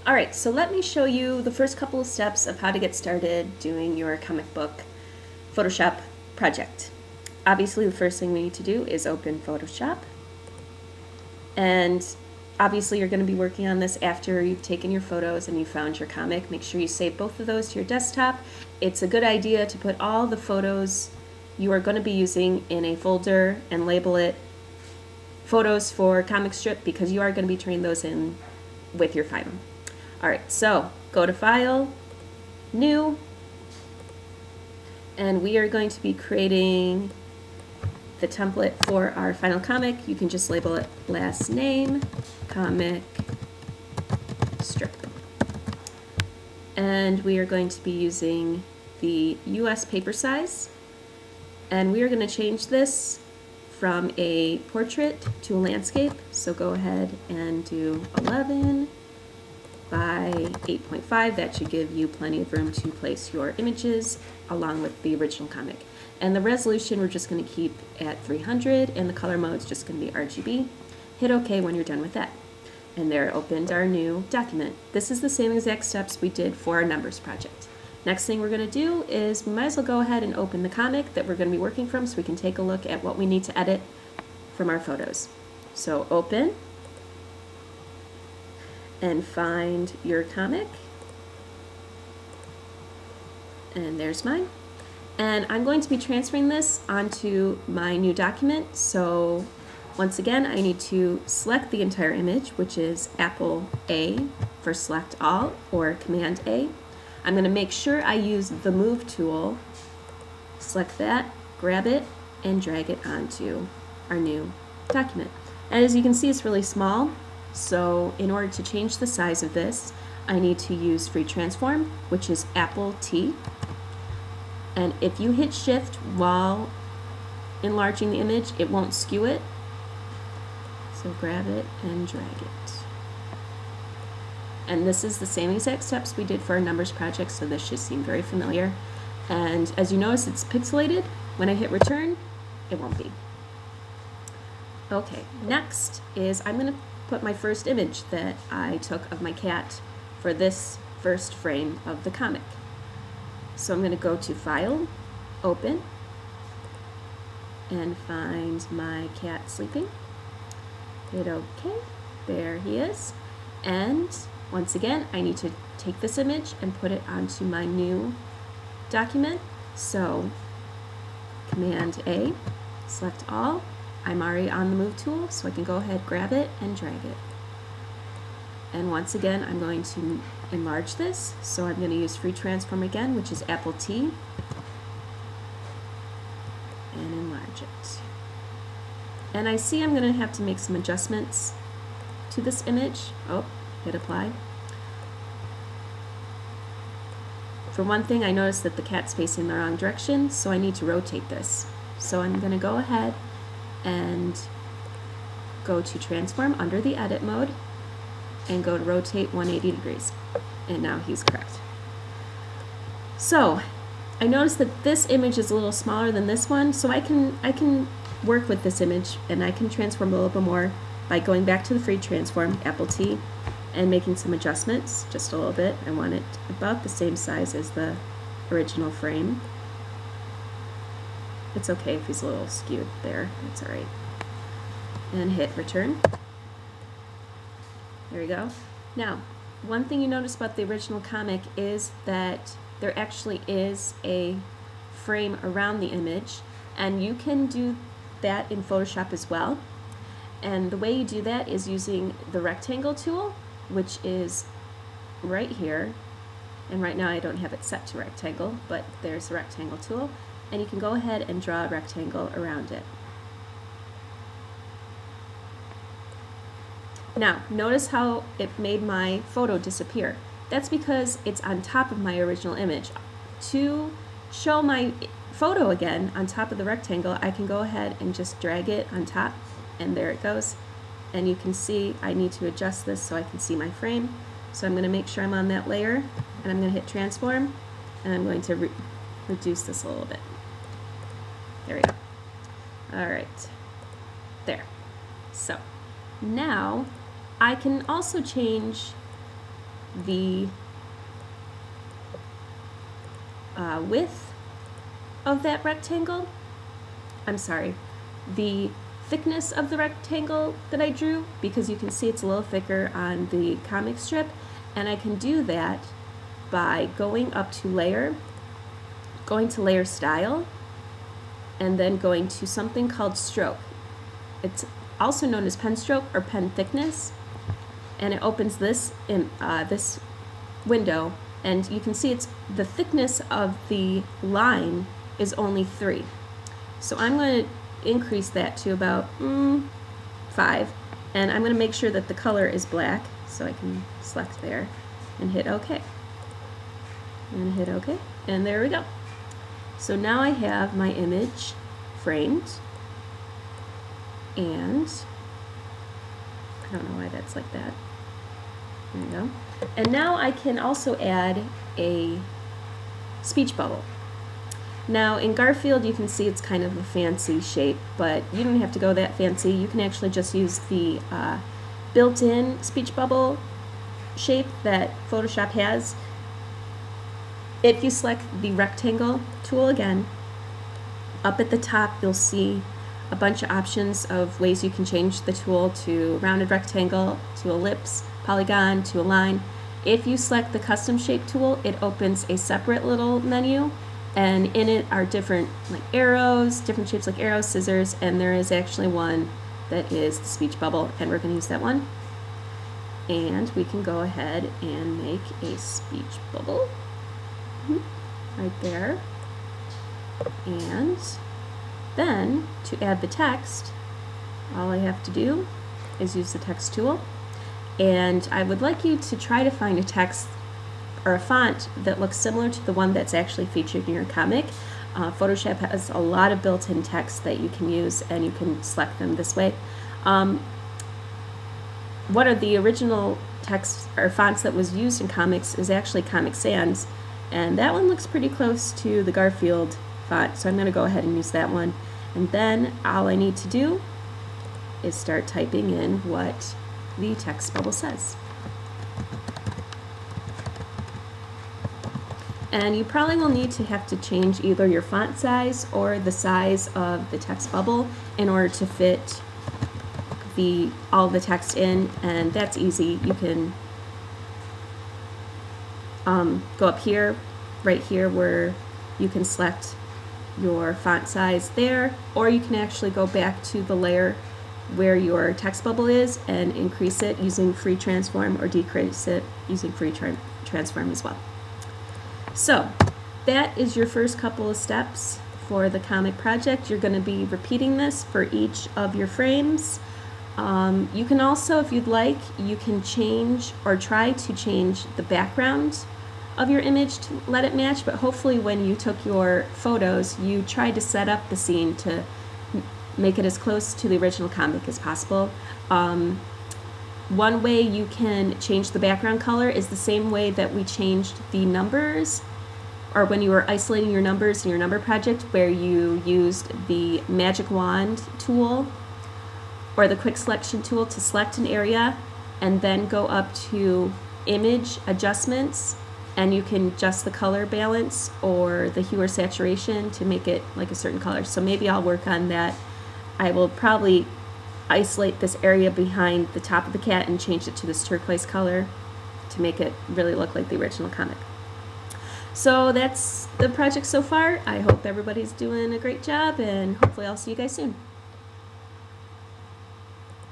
All right, so let me show you the first couple of steps of how to get started doing your comic book Photoshop project. Obviously, the first thing we need to do is open Photoshop. And obviously, you're going to be working on this after you've taken your photos and you found your comic. Make sure you save both of those to your desktop. It's a good idea to put all the photos you are going to be using in a folder and label it Photos for Comic Strip, because you are going to be turning those in with your final. All right, so go to File, New, and we are going to be creating the template for our final comic. You can just label it last name, comic strip. And we are going to be using the US paper size, and we are going to change this from a portrait to a landscape. So go ahead and do 11 by 8.5. That should give you plenty of room to place your images along with the original comic. And the resolution we're just going to keep at 300, and the color mode is just going to be RGB. Hit OK when you're done with that. And there it opened our new document. This is the same exact steps we did for our numbers project. Next thing we're going to do is we might as well go ahead and open the comic that we're going to be working from so we can take a look at what we need to edit from our photos. So open and find your comic. And there's mine. And I'm going to be transferring this onto my new document. So once again, I need to select the entire image, which is Apple A for select all, or Command A. I'm going to make sure I use the Move tool, select that, grab it, and drag it onto our new document. And as you can see, it's really small, so in order to change the size of this, I need to use Free Transform, which is Apple T. And if you hit Shift while enlarging the image, it won't skew it. So grab it and drag it. And this is the same exact steps we did for our numbers project, so this should seem very familiar. And as you notice, it's pixelated. When I hit return, it won't be. Okay, next is I'm going to put my first image that I took of my cat for this first frame of the comic. So I'm going to go to File, Open, and find my cat sleeping. Hit OK. There he is. And once again, I need to take this image and put it onto my new document. So Command A, select all. I'm already on the Move tool, so I can go ahead, grab it, and drag it. And once again, I'm going to enlarge this. So I'm going to use Free Transform again, which is Apple T, and enlarge it. And I see I'm going to have to make some adjustments to this image. Oh, hit Apply. For one thing, I noticed that the cat's facing the wrong direction, so I need to rotate this. So I'm going to go ahead and go to Transform under the Edit mode and go to Rotate 180 degrees. And now he's correct. So I noticed that this image is a little smaller than this one, so I can work with this image, and I can transform a little bit more by going back to the Free Transform, Apple T, and making some adjustments, just a little bit. I want it about the same size as the original frame. It's okay if he's a little skewed there, it's alright. And hit Return. There we go. Now, one thing you notice about the original comic is that there actually is a frame around the image, and you can do that in Photoshop as well. And the way you do that is using the rectangle tool, which is right here. And right now I don't have it set to rectangle, but there's the rectangle tool. And you can go ahead and draw a rectangle around it. Now, notice how it made my photo disappear. That's because it's on top of my original image. To show my photo again on top of the rectangle, I can go ahead and just drag it on top, and there it goes. And you can see I need to adjust this so I can see my frame. So I'm going to make sure I'm on that layer, and I'm going to hit Transform, and I'm going to reduce this a little bit. There we go. All right. There. So now I can also change the width of that rectangle. I'm sorry, the thickness of the rectangle that I drew, because you can see it's a little thicker on the comic strip, and I can do that by going up to layer, going to layer style, and then going to something called stroke. It's also known as pen stroke or pen thickness, and it opens this in this window, and you can see it's the thickness of the line is only 3. So I'm going to increase that to about 5, and I'm going to make sure that the color is black, so I can select there and hit OK. And hit OK, and there we go. So now I have my image framed, and I don't know why that's like that. There you go. And now I can also add a speech bubble. Now in Garfield you can see it's kind of a fancy shape, but you don't have to go that fancy. You can actually just use the built-in speech bubble shape that Photoshop has. If you select the rectangle tool again, up at the top you'll see a bunch of options of ways you can change the tool to rounded rectangle, to ellipse, polygon, to a line. If you select the custom shape tool, it opens a separate little menu, and in it are different like arrows, different shapes like arrows, scissors, and there is actually one that is the speech bubble, and we're going to use that one. And we can go ahead and make a speech bubble right there. And then to add the text, all I have to do is use the text tool, and I would like you to try to find a text or a font that looks similar to the one that's actually featured in your comic. Photoshop has a lot of built-in text that you can use, and you can select them this way. One of the original text or fonts that was used in comics is actually Comic Sans, and that one looks pretty close to the Garfield font, so I'm going to go ahead and use that one. And then all I need to do is start typing in what the text bubble says. And you probably will need to have to change either your font size or the size of the text bubble in order to fit all the text in, and that's easy. You can go up here, right here, where you can select your font size there, or you can actually go back to the layer where your text bubble is and increase it using free transform, or decrease it using free transform as well. So that is your first couple of steps for the comic project. You're going to be repeating this for each of your frames. You can also, if you'd like, you can change or try to change the background of your image to let it match, but hopefully when you took your photos you tried to set up the scene to make it as close to the original comic as possible. One way you can change the background color is the same way that we changed the numbers, or when you were isolating your numbers in your number project, where you used the magic wand tool or the quick selection tool to select an area and then go up to image adjustments, and you can adjust the color balance or the hue or saturation to make it like a certain color. So maybe I'll work on that. I will probably isolate this area behind the top of the cat and change it to this turquoise color to make it really look like the original comic. So that's the project so far. I hope everybody's doing a great job, and hopefully I'll see you guys soon.